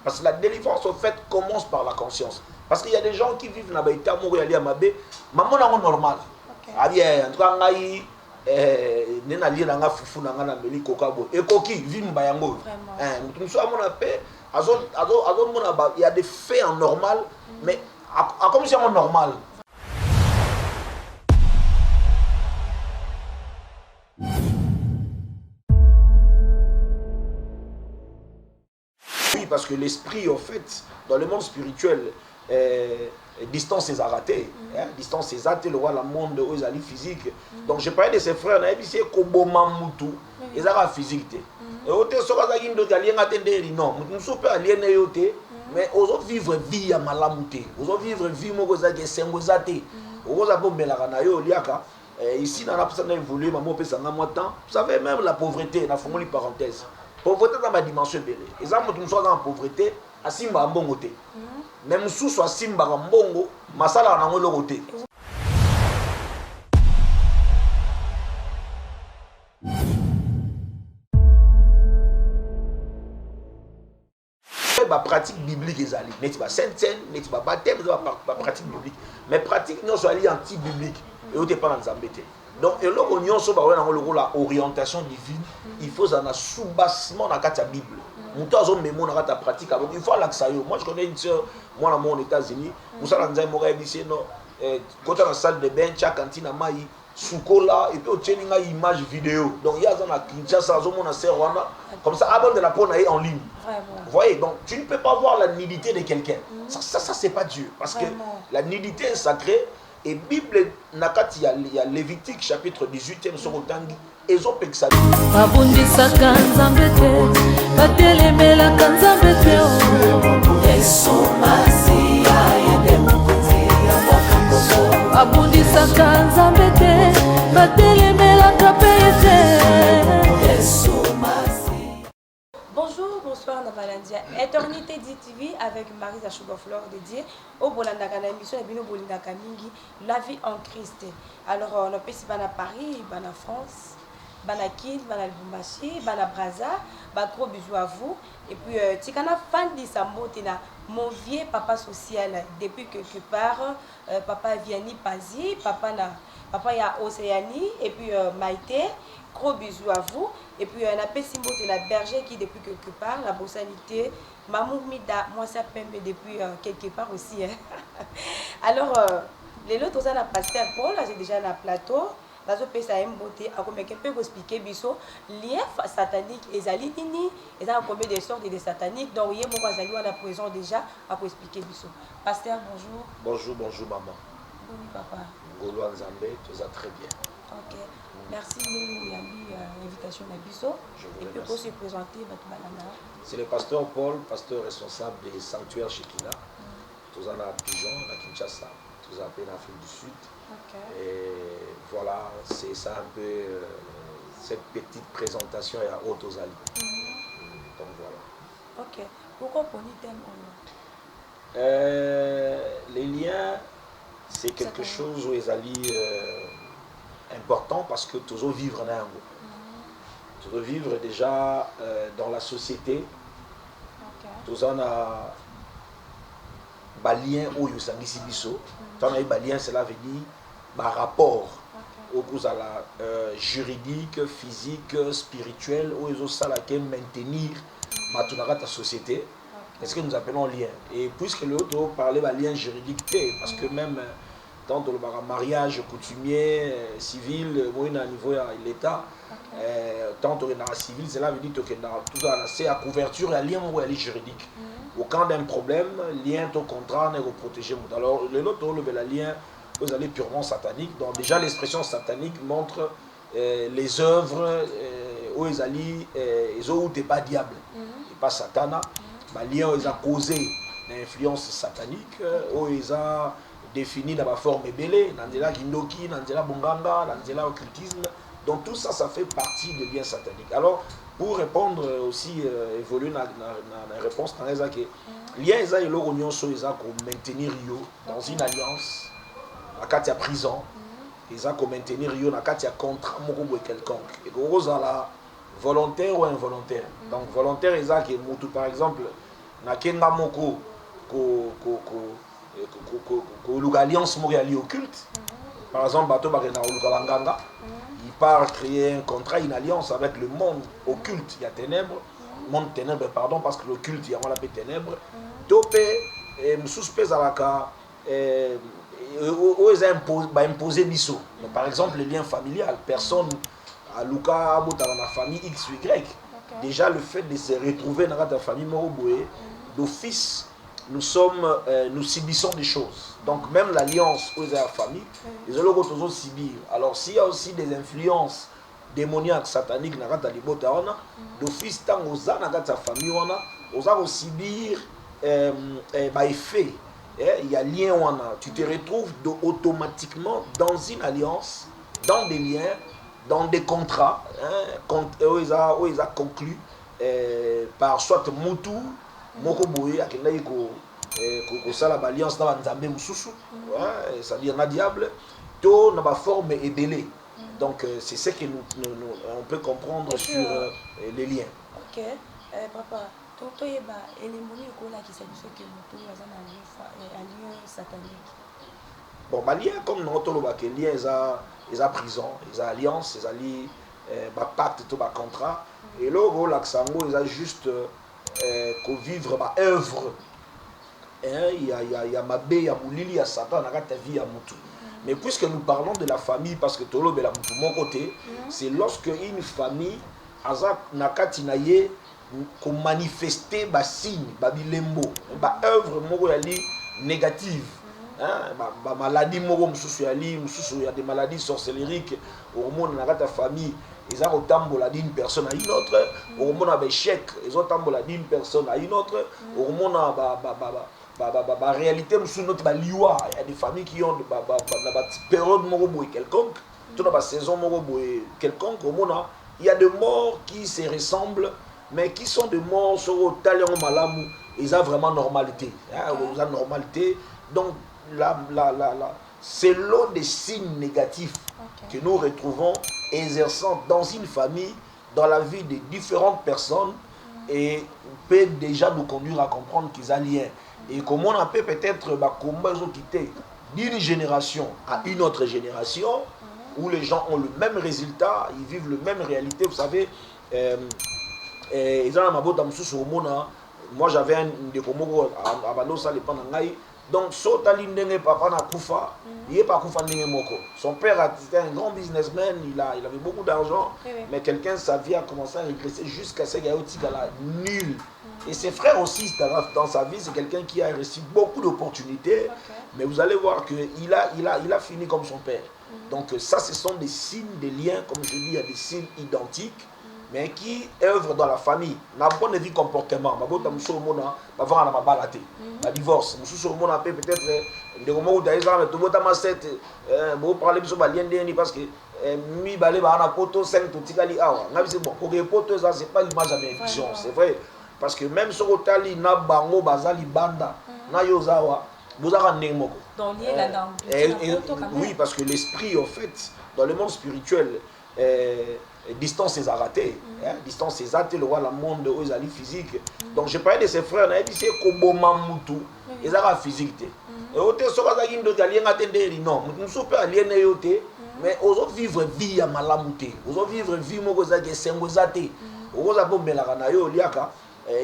Parce que la délivrance, au fait, commence par la conscience. Parce qu'il y a des gens qui vivent dans l'état Montréal à Mabé, maman est normal. Ah bien, en tout cas, nena lié nanga fufu nanga na meli kokabo. Et koki, vimba yango. Nous sommes mon appel. Il y a des faits en normal, mais à comme si en normal. Oui, parce que l'esprit, en fait, dans le monde spirituel, distance ses ratés, distance ses ratés, le roi la monde aux alliés physiques. Donc je parlais de ses frères, c'est Koboma Moutou, ils ont physique. Et au terme, ce qu'ils ont dit, non, nous ne sommes pas aliénés, mais ils ont vivre vie à Malamouté, ils ont vivre vie à Sengozate, ils ont vivre ici, dans la personne évolué, maman peut s'en avoir temps. Vous savez, même la pauvreté, la formule parenthèse. Pauvreté dans ma dimension belée. Et ça, nous sommes dans la pauvreté, à Simba Mbongo. Même sous soit Simba Mbongo, Masala en Angolo côté. La pratique biblique est allée. N'est-ce pas sainte scène, n'est-ce pas baptême, la pratique biblique. Mais pratique, nous sommes allés anti-biblique. Et on n'est pas dans les embêtés. Donc, et là, on y a la orientation divine. Il faut un sous-bassement dans la Bible. Il faut l'accès. Moi, je connais une soeur, moi, dans les États-Unis. Nous sommes dans la salle de bain, chaque cantine à Maï, Soukola, et puis on a une image vidéo. Donc, il y a un Kinshasa, comme ça, avant de la prendre en ligne. Vous voyez, donc tu ne peux pas voir la nudité de quelqu'un. Ça c'est pas Dieu. Parce que la nudité est sacrée. Et Bible, il y a Lévitique chapitre 18e sur le tangi. Ils ont pexé. Bonjour, bonsoir Navalandia. Éternité DTV avec Marisa Chugoflore dédiée au Bolandaka na émission Bino Bolindaka Mingi, la vie en Christ. Alors on a passé à Paris, à France, à Kid, à Lubumbashi, à Braza, gros bisous à vous. Et puis tu kana fan de Sambo tina mon vieux papa social depuis quelque part, papa Vianney Pazi, papa ya Océanie et puis Maïté. Gros bisous à vous. Et puis on a Pessimbo de la berger qui depuis quelque part, la bossalité, Mamou Mida, moi ça pembe depuis quelque part aussi. Alors, les autres, on a pasteur Paul, j'ai déjà un plateau. Dans ce pays, ça a une beauté. À combien quelqu'un peut expliquer, biso, lien satanique, et Zalini, et ça a combien de sortes de sataniques. Donc, il y a mon à présent déjà, à expliquer, biso. Pasteur, bonjour. Bonjour, bonjour, maman. Oui, papa. Gaulois Nzambé, tout ça très bien. Ok. Merci de l'invitation à Bisso. Et puis pour se présenter, c'est le pasteur Paul, pasteur responsable des sanctuaires Shekina. Tous en à Pigeon, à Kinshasa, tous en Afrique du Sud. Okay. Et voilà, c'est ça un peu cette petite présentation à Haute-Ozali. Donc voilà. Ok. Pourquoi pour nous thème les liens, c'est quelque chose où ils allient. Important parce que toujours vivre dans toujours vivre déjà dans la société tous on a balien ou yosangisi biso tant on a balien cela veut dire par rapport au cause à la juridique physique spirituel ou ils ont ça laquelle maintenir ta société est-ce que nous appelons lien et puisque l'autre parlait de lien juridique parce que même tant le mariage coutumier, civil, au niveau de l'État, tant que dans la civil, cela veut dire que c'est à couverture et à lien juridique. Au cas d'un problème, lien au contrat n'est protégé. Alors, le nôtre, le lien, vous allez purement satanique. Donc, déjà, l'expression satanique montre les œuvres où ils allaient, ils ont pas diable, et pas satana. Les liens, ils ont causé l'influence satanique, où ils ont défini dans la forme belée, dans la Gindoki, dans la Bonganga, dans la occultisme. Donc tout ça, ça fait partie de liens sataniques. Alors, pour répondre aussi, évoluer dans la réponse, dans les actes, liens, ils ont maintenir dans une alliance, à quand il y a prison, ils ont maintenir dans quand il y a contrat quelconque. Et que la volontaire ou involontaire. Donc volontaire, ils ont par exemple, na kenga moko ko alliance montréal occulte. Par exemple, bateau barena Banganga, il part créer un contrat, une alliance avec le monde occulte, il y a ténèbres, monde ténèbres, pardon, parce que l'occulte, il y a la ténèbres. Topé, moussouspé zalaka, imposer biso. Par exemple, le lien familial, personne à Luka, dans la famille X ou Y. Déjà, le fait de se retrouver dans la famille Moroboué, d'office, nous subissons des choses. Donc, même l'alliance aux familles, les autres subir. Alors, s'il y a aussi des influences démoniaques, sataniques, d'office, tant aux famille, on a subir effet. Il y a lien, tu te retrouves automatiquement dans une alliance, dans des liens, dans des contrats, où ils ont conclu par soit Moutou, Mokoboé, l'alliance dans Nzambe Moussoussou, c'est-à-dire na diable, tout n'a pas forme et délai. Donc c'est ce que on peut comprendre sur les liens. Ok, papa, tu as satanique. Bon, lien comme nous lien, ils ont prison, ils ont alliance, ils ont pacte, tout contrat. Et là, ils ont juste vivre ma œuvre. Il y a Mabé, il y a Moulili, il y a Satan, il y a ta vie, il y a Moutou. Mais puisque nous parlons de la famille, parce que Tolo Bela Moutou, mon côté, c'est lorsque une famille, Azak Nakatinaye, qu'on manifestait ba signe, ba bilembo, ba œuvre négative. Ba maladie il y a des maladies sorcellériques, au monde dans ta famille, ils ont autant maladie d'une personne à une autre, au monde a échec, ils ont autant maladie d'une personne à une autre, au monde a réalité il y a des familles qui ont une période quelconque, toute la saison quelconque, au monde il y a des morts qui se ressemblent, mais qui sont des morts sur le talent malamou, ils ont vraiment normalité, ils ont normalité. Donc c'est l'un des signes négatifs que nous retrouvons exerçant dans une famille, dans la vie de différentes personnes, et peut déjà nous conduire à comprendre qu'ils ont lien. Et comment on peut peut-être comment ils ont quitté d'une génération à une autre génération, où les gens ont le même résultat, ils vivent la même réalité. Vous savez, ils ont un moi j'avais un de Komoko à Banosa, les Panangaï. Donc, Sotali Ndenge Papa Nakufa, il n'est pas Kufa Ndenge Moko. Son père était un grand businessman, il avait beaucoup d'argent, mais quelqu'un, sa vie a commencé à régresser jusqu'à ce qu'il y ait nul. Et ses frères aussi, dans sa vie, c'est quelqu'un qui a reçu beaucoup d'opportunités, mais vous allez voir qu'il a fini comme son père. Donc, ça, ce sont des signes, des liens, comme je dis, il y a des signes identiques, mais qui œuvrent dans la famille. N'a pas de vie comportement. Ma botte a mona, ma vara na ma balate. Ma divorce. Moussou mona peut-être de comment vous avez mais tout le monde a cette bon parler sur balien d'eni parce que mi balé ba na poto 5 tout tikali awa. N'a c'est bon pour les potos ça c'est pas l'image à bénédiction, c'est vrai parce que même sur otali na bango bazali banda na yozawa vous avez un moko. Dans lié là dans. Oui parce que l'esprit en fait dans le monde spirituel distance c'est raté, distance c'est raté le roi la monde aux alliés physiques. Donc je parlais de ses frères, on a dit c'est Koboma Moutou, ils ont la physique. Et au terme, ça qui nous alliés attendre non, nous sommes pas aliénés au thé, mais aux autres vivre vie à malamouté, aux autres vivre vie mogoza qui est sengozate, aux autres bon belaganayo liaka.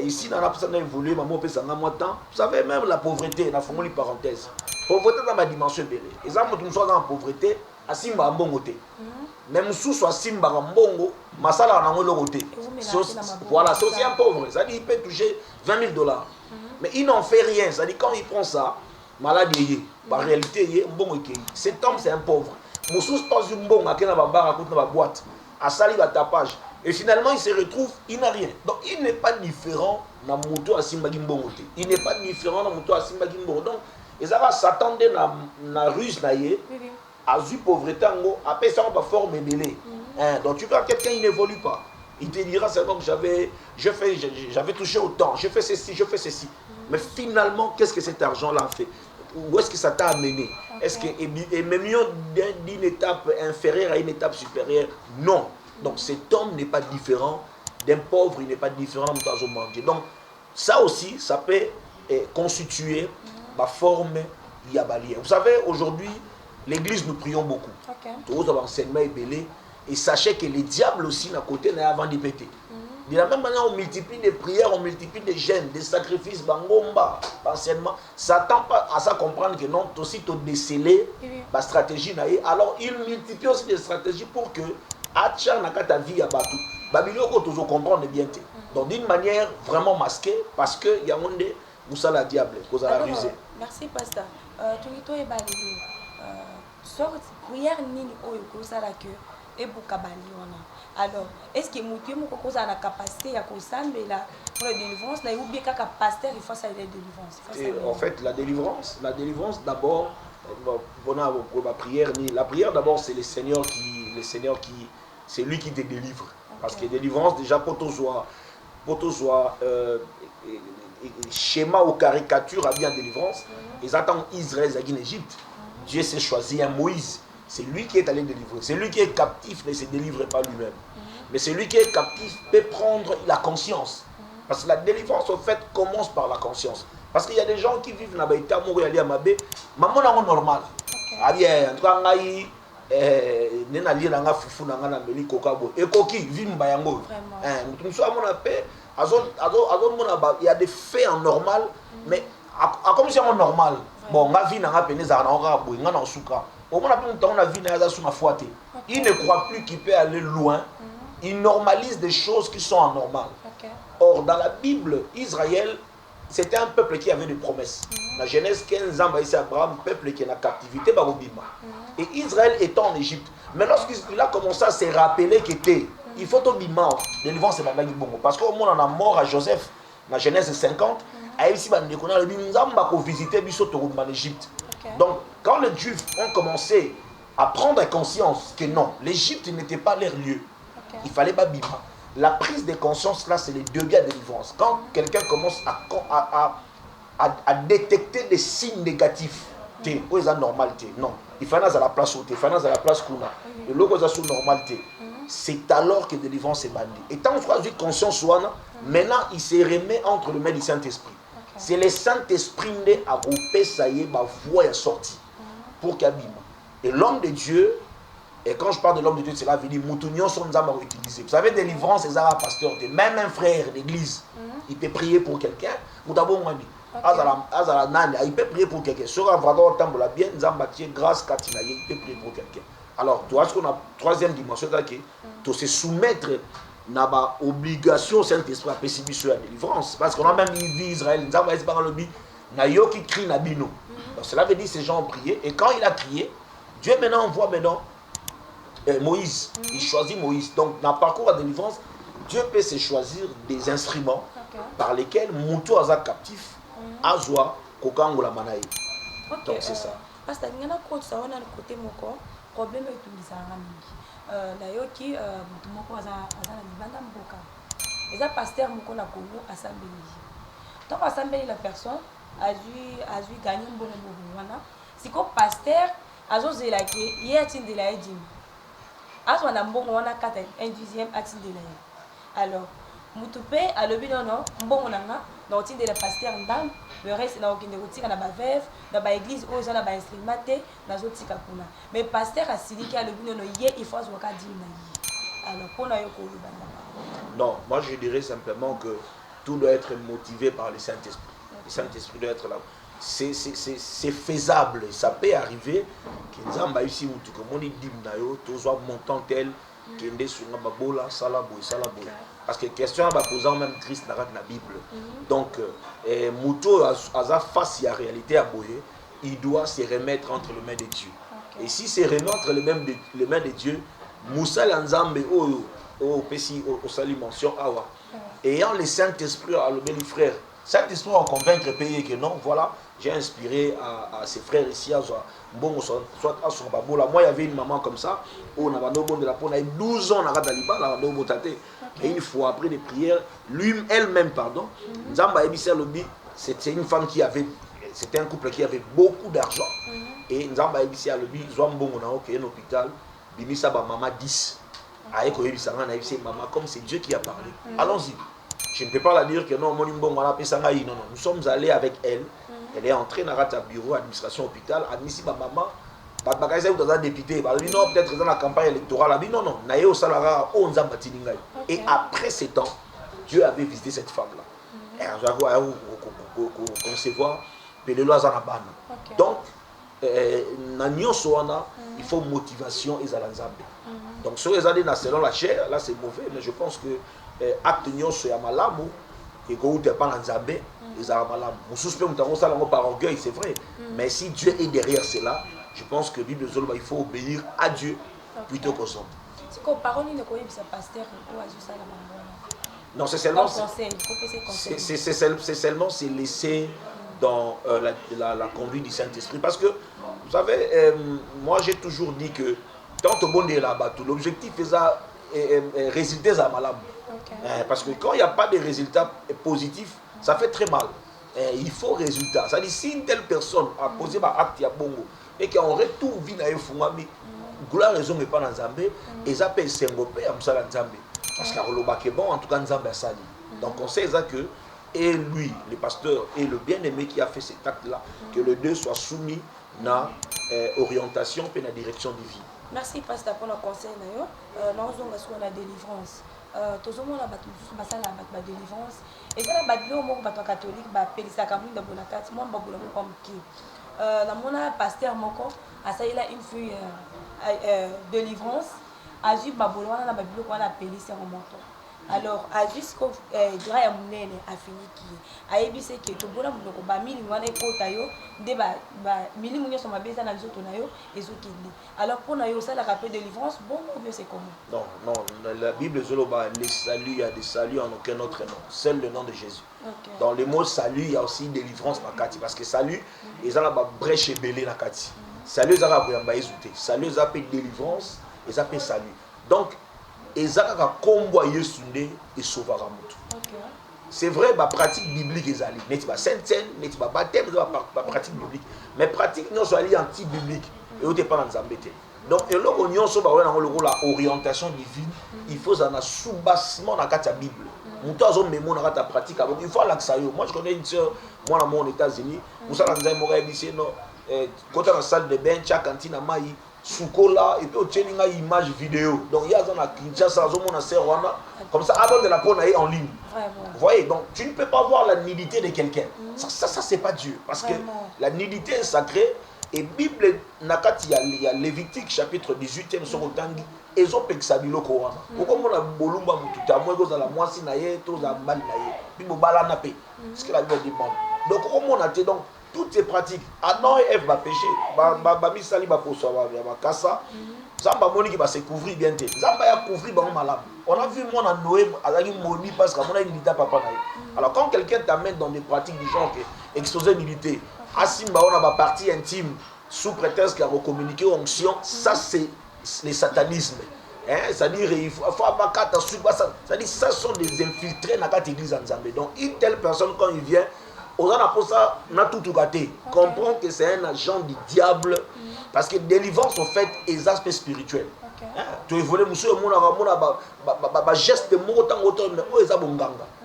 Ici dans la personne évolué, maman peut s'en moi temps. Vous savez même la pauvreté, la formule parenthèse. Pauvreté dans ma dimension belé. Les gens qui sont dans la pauvreté, à Simba Mbongoté. Même sous soit Simba Mbongo, Masala n'a pas côté. Voilà, c'est aussi un pauvre. Ça dit il peut toucher $20,000. Mais il n'en fait rien. Ça dit quand il prend ça, maladie, en réalité, cet homme c'est un pauvre. Moussous passe un bon à la barre à la boîte, à sali à tapage. Et finalement il se retrouve, il n'a rien. Donc il n'est pas différent dans Mouto à Simba Gimbongoté. Il n'est pas différent dans Mouto à Simba Gimbongoté. Donc ils va s'attendre dans la ruse naïe. À la pauvreté, après ça, on va former mêlé. Donc tu vois, quelqu'un il n'évolue pas. Il te dira seulement que j'avais touché autant, je fais ceci, je fais ceci. Mais finalement, qu'est-ce que cet argent-là a fait? Où est-ce que ça t'a amené? Est-ce que et même d'une étape inférieure à une étape supérieure? Non. Donc cet homme n'est pas différent d'un pauvre, il n'est pas différent d'un manger. Donc Ça aussi, ça peut constituer ma forme yabalien. Vous savez, aujourd'hui, l'église, nous prions beaucoup. Tous les enseignements belés. Et sachez que les diables aussi, d'un côté, n'a avant de péter. De la même manière, on multiplie des prières, on multiplie des jeûnes, des sacrifices, bangomba, enseignement. Satan pas à ça comprendre que non, aussi tu déceler la stratégie. Alors, il multiplie aussi des stratégies pour que, à ta vie à Batou, Babylone, tu dois comprendre bien. Donc, d'une manière vraiment masquée, parce qu'il y a un monde où ça la diable, où ça la rusée. Merci, pasteur. Tu es balayé. Sorte prière nini oyo ça la que et alors est-ce que mutu mo ko za la capacité ya ko sambela pour la délivrance na ou bien kaka pasteur il faut ça la délivrance. En fait la délivrance d'abord pour la prière d'abord c'est le Seigneur qui c'est lui qui te délivre parce que délivrance déjà pour toi schéma ou caricature à bien délivrance ils attendent Israël en Égypte. Dieu s'est choisi un Moïse. C'est lui qui est allé délivrer. C'est lui qui est captif, ne se délivre pas lui-même. Mais celui qui est captif peut prendre la conscience. Parce que la délivrance, au fait, commence par la conscience. Parce qu'il y a des gens qui vivent dans l'état mourir à Mabé. Maman n'a normal. Ah bien, en tout cas, nena lié dans la foufou dans la meli kokabo. Et koki vim bayango. Nous sommes mon appel. Il y a des faits en normal, mais comme si on normal. Bon, ma vie n'a pas péné à la souka. Au moins, on a vu il ne croit plus qu'il peut aller loin. Il normalise des choses qui sont anormales. Or, dans la Bible, Israël, c'était un peuple qui avait des promesses. La Genèse 15 ans, ici Abraham, peuple qui est en captivité, et Israël était en Égypte. Mais lorsqu'il a commencé à se rappeler qu'il était, il faut au bima, délivrance c'est pas bon. Parce qu'au moins, on a mort à Joseph, dans Genèse 50. Donc, quand les Juifs ont commencé à prendre conscience que non, l'Égypte n'était pas leur lieu, il fallait pas bima. La prise de conscience, là, c'est le début de la délivrance. Quand quelqu'un commence à détecter des signes négatifs, où est la normalité? Non. Il faut aller à la place où il faut aller à la place où il y a la normalité. C'est alors que la délivrance est bandie. Et tant qu'on a eu conscience, maintenant, il se remet entre le mains du Saint-Esprit. C'est le Saint-Esprit qui a groupé, ça y est, ma voix est sortie pour qu'il y. Et l'homme de Dieu, et quand je parle de l'homme de Dieu, c'est là, il dit, Moutounion sont utilisés. Vous savez, délivrance, c'est un pasteur, même un frère d'église, il peut prier pour quelqu'un. Il peut prier pour quelqu'un. Sur un vraiment temple, bien, grâce, il peut prier pour quelqu'un. Alors, tu vois ce qu'on a, troisième dimension, c'est se soumettre n'a pas obligation Saint-Esprit à pécimer sur la délivrance. Parce qu'on a même vu Israël, qui crie Nabino. Donc cela veut dire que ces gens ont prié. Et quand il a crié, Dieu maintenant envoie Moïse. Il choisit Moïse. Donc dans le parcours de délivrance, Dieu peut se choisir des instruments par lesquels Moutou Aza captif, Azwa, Kokangola Manaï. Donc c'est ça. Parce que nous avons le côté problème avec nayoki mutu moko aza na libanda mboka eza pasteur moko na Congo asambeli tant asambeli la personne azui gagner mbongo wana siko pasteur azozela ke ye atindela edimi azwa na mbongo wana kata un dixième atindela ye alors mutu pe alobi non mbongo nanga na otindela pasteur ndam le reste na okende kotika na baveve na baéglise oyo eza na bainstrument te nazotika kuna mais pasteur asiliki alobi nono ye il faut azwaka dimi na ye alors mpona yo koloba non moi je dirais simplement que tout doit être motivé par le Saint-Esprit. Le Saint-Esprit doit être là. C'est faisable, ça peut arriver que Nzamba ici mutu comme on dit dimi na yo tozwa montant tel kende sunga babola sala boy parce que question va poser même Christ dans la Bible. Donc Mouto aza face à la réalité à boyer, il doit se remettre entre les mains de Dieu. Et si c'est remettre entre les mains de Dieu, Moussa Lanzambe au Pessi au sali mention awa. Ayant le Saint-Esprit à le frère, Saint-Esprit va convaincre pays que non, voilà, j'ai inspiré à ses frères ici à bon soit à son babola. Moi il y avait une maman comme ça, on a bon de la peau, on a 12 ans on a Daliba, on a botate. Et une fois après les prières, elle-même, pardon, Nzamba Ebissa Lobi, c'était une femme qui avait, c'était un couple qui avait beaucoup d'argent. Et Nzamba Ebissa Lobi, Zwambongo na ok, un hôpital, Bimisa ba maman 10. Aïko Ebissa na Ebissa maman, comme c'est Dieu qui a parlé. Allons-y. Je ne peux pas la dire que non, mon bon, non, non, nous sommes allés avec elle. Elle est entrée dans le bureau administration hôpital. Admissi ma maman. Député, non, peut-être dans la campagne électorale. Non, non, et après 7 ans, Dieu avait visité cette femme-là. Et on va concevoir. Donc, il faut motivation et zalanzambe. Donc, selon la chair, là c'est mauvais, mais je pense que acte nyonso ya malamu et que tu pas nzambe, ils ont malamu. Mon suspect par orgueil, c'est vrai. Mais si Dieu est derrière cela, je pense que Bible Zolba, il faut obéir à Dieu plutôt qu'aux hommes. Non, c'est seulement c'est laissé dans la conduite du Saint-Esprit. Parce que, vous savez, moi j'ai toujours dit que tant au bon de là-bas, l'objectif est résulter à malade. Parce que quand il n'y a pas de résultats positifs, ça fait très mal. Il faut résultat. C'est-à-dire, si une telle personne a posé un acte à Bongo et qu'on retourne vie dans Fungami, gloire raison n'est pas dans Zambé, et ça peut s'englober à Zambé. Parce que bon, en tout cas, Nzambe a sali. Donc on sait que, et lui, le pasteur, et le bien-aimé qui a fait cet acte-là, que les deux soient soumis à l'orientation et à la direction divine. Merci, pasteur, pour le conseil. Nous avons la délivrance. Tout le monde a la délivrance. Et ça, la catholique, la catholique, la pasteur, il a une fille délivrance. Azu babolwana na babilo kwa la pelisse en montant. Alors jusqu'au droit ya munene a fini qui a ebisé que to bona munoko ba mili ngwana ekota yo nde ba mili munyo so mabeza na biso to na yo ezokindi. Alors pour na yo ça la rappel de délivrance bon ou bien c'est comment? Non, non, la Bible zoloba les saluts, il y a des saluts en aucun autre nom, seul le nom de Jésus. Dans le mot salut, il y a aussi délivrance nakati parce que salut ils ont la brèche belé nakati. Salut za ba yamba ezouté. Salut za pe délivrance et ça fait salut. Donc, ezaka kombo yesunde et sauvera mutu. C'est vrai, la pratique biblique est allée. N'est-ce pas sainte scène, n'est-ce pas baptême, la pratique biblique. Mais pratique non soit allée anti-biblique. Et on n'est pas dans les embêtés. Donc, et là, on y a le rôle l'orientation divine. Il faut un soubassement dans la Bible. Mutu azo mémo dans la pratique. Il faut l'accès. Moi, je connais une soeur, moi, dans aux États-Unis. Vous savez, dans quand dans la salle de bain, chaque cantine à maï. Soukola et puis au tient une image vidéo donc il y a dans la Kinshasa comme ça avant de la prendre en ligne. Vous voyez, donc tu ne peux pas voir la nudité de quelqu'un. Ça c'est pas Dieu parce que la nudité est sacrée et Bible nakati il y a Lévitique chapitre 18e sur otangi ezo peksa biloko wana. Pourquoi on a bolumba mututa moi goza la mwasi na ye to za mbali na ye. Bibo bala na pe. Ce que la Bible demande. Donc comment on a été donc toutes ces pratiques, Adam et Ève va pécher, misali va poursuivre, va kassa, Zamba Monique va se couvrir bien tôt. Zamba a couvrir bon malade. On a vu moi en Noé, avec une moni parce qu'on a une milita papa naï. Alors quand quelqu'un t'amène dans des pratiques du genre que exposer milité, Asimba on a ma partie intime sous prétexte qu'il a recommuniqué onction, ça c'est le satanisme. C'est-à-dire il faut avoir carte c'est-à-dire ça sont des infiltrés dans cette église en Zambie. Donc une telle personne quand il vient on a pour ça, on a tout gâté. Comprends que c'est un agent du diable. Parce que délivrance, en fait, est des aspects spirituels. Tu évolues, monsieur, mon geste de mot, mais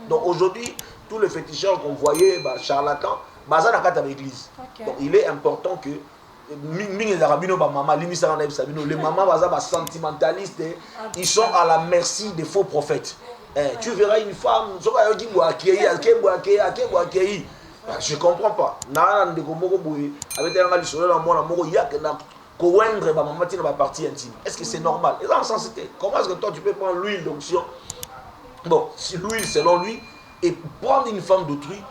donc aujourd'hui, tous les féticheurs qu'on voyait, charlatans, ça n'a pas l'église. Donc il est important que les mamans sentimentalistes, ils sont à la merci des faux prophètes. Tu verras une femme, je comprends pas. Est-ce que c'est normal? Comment est-ce que toi tu peux prendre l'huile d'onction? Bon, si l'huile selon lui, et prendre une femme d'autrui,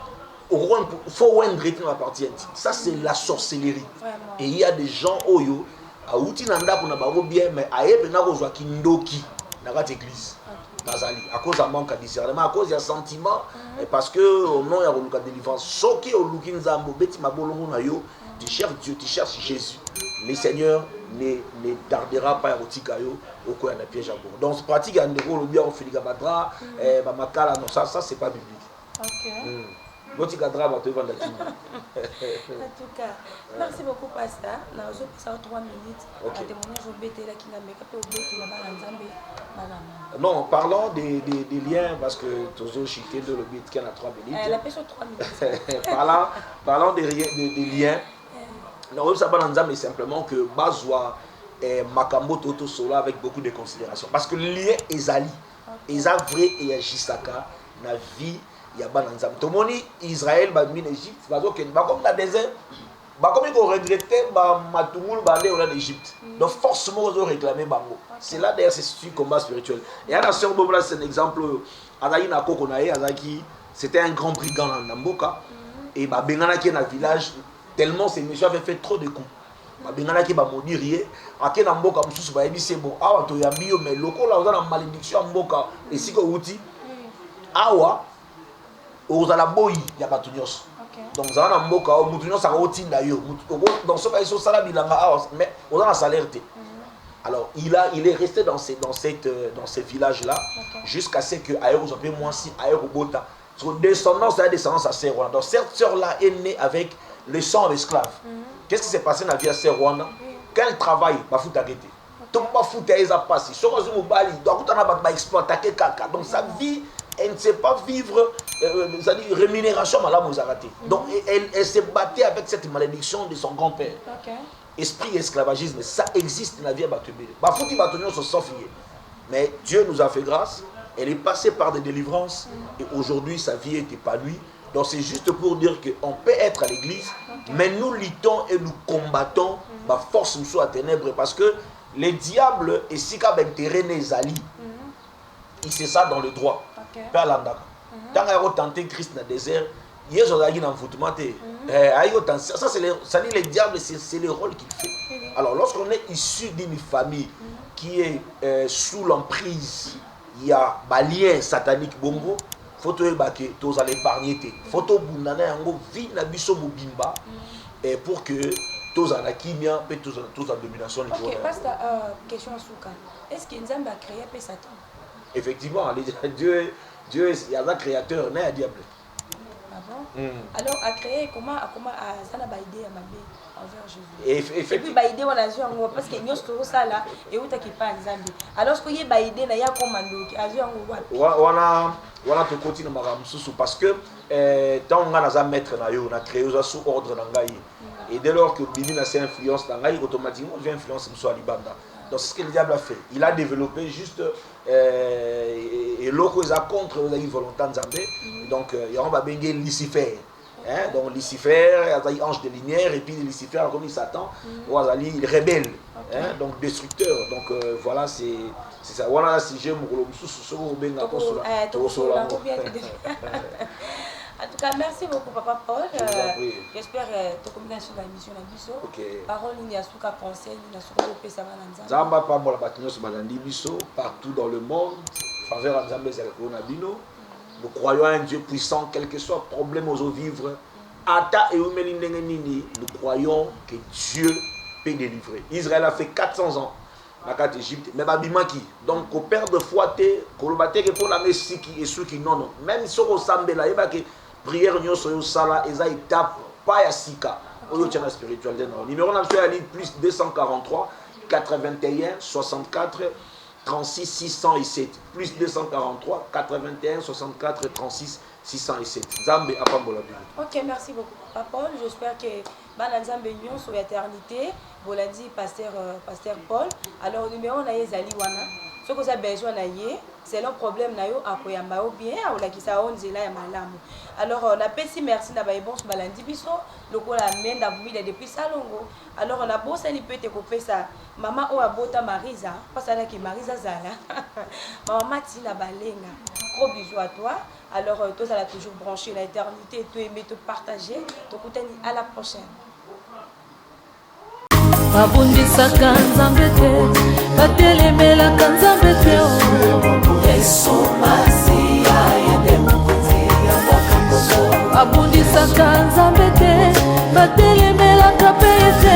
il faut dans la partie intime. Ça c'est la sorcellerie. Et il y a des gens oyo, à outil nanda pour n'avoir bien, mais à eux n'a pas kindoki dans cette église. À cause d'un manque de discernement, à cause d'un sentiment, et parce que au nom il y a délivrance. Ce qui est au looking zambo, beti mabolongo na yo, tu cherches Dieu, tu cherches Jésus. Le Seigneur ne tardera pas à rotikayo au coin d'un piège à bourg. Donc c'est pratique à ndeko le bien au filigabadra, makala non ça c'est pas biblique. OK. L'autre cadra va te vendre. En tout cas, merci beaucoup, Pasteur. Nous avons passé 3 minutes. Ok. Non, parlons des liens parce que toujours chiqué de l'objet qui a 3 minutes. Elle a pêché 3 minutes. Parlons des liens. Non, ça va mais simplement que Bazwa et Makambo Toto Sola avec beaucoup de considération. Parce que le lien est ali. Eza vrai et Jisaka na vie ya bananzam. Tomoni Israël ba min Égypte, bazo ken ba comme na désert, ba comme ils ont regretté ba matumul ba aller en Égypte. Donc forcément ils ont réclamé bango. C'est là d'ailleurs c'est ce combat spirituel. Et à la sœur Bobla c'est un exemple Azaï na Kokonae Azaki, c'était un grand brigand en Namboka et ba bengana qui est dans le village tellement ces messieurs avaient fait trop de coups. Ba bengana qui ba maudire rien. Ake na mboka mususu ba yebi c'est bon. Awa to yambi yo mais loko la za na malédiction mboka et siko uti. Awa ozala boyi ya batu nyonso. Donc za na mboka o mutu nyonso akotinda yo. Dans ce cas ils sont sala bilanga awa mais ozala salaire te. Alors il est resté dans ces villages là jusqu'à ce que ayo zo pe mwasi ayo bota. Son descendance à Sœur Rwanda. Donc cette sœur là est née avec le sang d'esclave. Qu'est-ce qui s'est passé dans la vie à Sœur Rwanda? Quand elle travaille, bah faut t'arrêter. Tout pas foutre elle a passé. Sur le mobile, donc on a pas exploiter caca. Donc sa vie, elle ne sait pas vivre, c'est-à-dire rémunération à la raté. Donc elle s'est battue avec cette malédiction de son grand-père. Esprit esclavagisme, ça existe dans la vie à Batubé. Bah faut qu'il bâtonnions se s'enfuir. Mais Dieu nous a fait grâce. Elle est passée par des délivrances et aujourd'hui sa vie est épanouie. Donc c'est juste pour dire qu'on peut être à l'église, mais nous luttons et nous combattons la force nous soit à ténèbres parce que les diables et si quand intérêt les alliés, il sait ça dans le droit. Père Landaka. Tant qu'il a tenté Christ dans le désert, il y a des gens qui ça c'est les diables, c'est le rôle qu'il fait. Alors lorsqu'on est issu d'une famille qui est sous l'emprise, il y a un lien satanique bongo. Faut ébaquer, tous allez épargner, faut bundana yango vie na biso mobimba et pour que tous en akimia et tous en domination. Ok, parce que question Souka, est-ce que Nzambe a créé pe Satan? Effectivement, Dieu il y a un créateur, n'est un diable. Ah bon? Alors a créé comment ça n'a pas idée à ma vie envers Jésus. Et puis ba idée on a vu en parce que nous sommes ça là et où t'as qui pas Nzambe. Alors ce qu'il y a ba idée na ya commando qui a vu en wapi. Voilà tout continue parce que tant on a maître na yo on a créé sous ordre na ngai et dès lors que Bibi n'a cette influence na ngai automatiquement je vais influencer monsieur Alibanda. Donc c'est ce que le diable a fait. Il a développé juste et l'autre est contre la volonté de Nzambe. Donc il y a un babengé Lucifer. Hein? Donc Lucifer, il ange de lumière et puis Lucifer comme il Satan, il rebelle, hein? Donc destructeur. Donc voilà c'est ça. Voilà si j'ai mon En tout cas, merci beaucoup, Papa Paul. J'espère que tu combinaison de la mission à Bisso. Parole, il y a un conseil, il y a un conseil. Zamba, pas moi la bâtiment sur Madame Bisso, partout dans le monde. Faveur à Zambé, c'est le Conabino. Nous croyons à un Dieu puissant, quel que soit le problème aux eaux vivres. Ata et Umelindengenini, nous croyons que Dieu peut délivrer. Israël a fait 400 ans. La carte Égypte, mais Babimaki. Donc, au père de foi, Kolobate, que pour la Messie qui est ceux qui non. Même si on s'en là, il y a que prière, nous sommes sala, et ça, il tape pas à Sika. On tient la spiritualité. Numéro national, plus 243 81 64 36 607. Plus 243 81 64 36 607. Zambé Apambola. Ok, merci beaucoup, Papa Paul. J'espère que Bananzambe Nyon sur l'éternité, vous l'avez dit, Pasteur Paul. Alors, le numéro na Zali Wana. Ce que vous avez besoin, c'est le problème na yo akoyamba ou bien ou la kisa on zela ya malamu. Alors on a pesi merci na baibon sur balandi biso loko la menda bumila depuis salongo. Alors on a bossa ni peut te couper ça. Maman o abota Marisa, parce que Marisa zala. Maman Tina balenga. Gros bisous à toi. Alors toi ça l'a toujours branché l'éternité, toi aimer te partager. Donc à la prochaine. Babundisaka Nzambe te batelemelaka Nzambe te Yesu Masiya yende mokonzi ya mboka babundisaka Nzambe te batelemelaka pe te